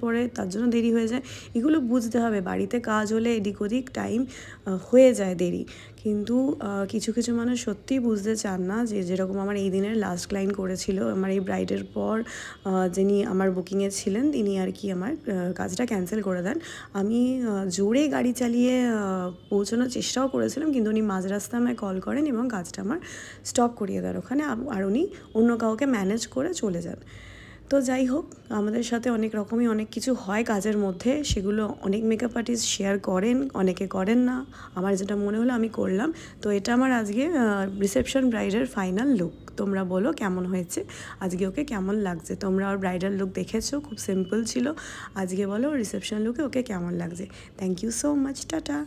পড়ে তার জন্য দেরি হয়ে যায়। এগুলো বুঝতে হবে, বাড়িতে কাজ হলে এদিক ওদিক টাইম হয়ে যায় দেরি। কিন্তু কিছু কিছু মানুষ সত্যিই বুঝতে চান না, যে যেরকম আমার এই দিনের লাস্ট ক্লায়েন্ট করেছিল, আমার এই ব্রাইডের পর যিনি আমার বুকিংয়ে ছিলেন তিনি আর কি আমার কাজটা ক্যান্সেল করে দেন। আমি জোরে গাড়ি চালিয়ে পৌঁছানোর চেষ্টাও করেছিলাম, কিন্তু উনি মাঝ রাস্তায় আমায় কল করেন এবং কাজটা আমার স্টপ করিয়ে দেন ওখানে, আর উনি অন্য কাউকে ম্যানেজ করে চলে যান। তো যাই হোক, আমাদের সাথে অনেক রকমই অনেক কিছু হয় কাজের মধ্যে, সেগুলো অনেক মেকআপ আর্টিস্ট শেয়ার করেন, অনেকে করেন না। আমার যেটা মনে হলো আমি করলাম। তো এটা আমার আজকে রিসেপশন ব্রাইডের ফাইনাল লুক। তোমরা বলো কেমন হয়েছে, আজকে ওকে কেমন লাগছে। তোমরা ওর ব্রাইডাল লুক দেখেছো, খুব সিম্পল ছিল। আজকে বলো রিসেপশন লুকে ওকে কেমন লাগছে। Thank you so much, tata.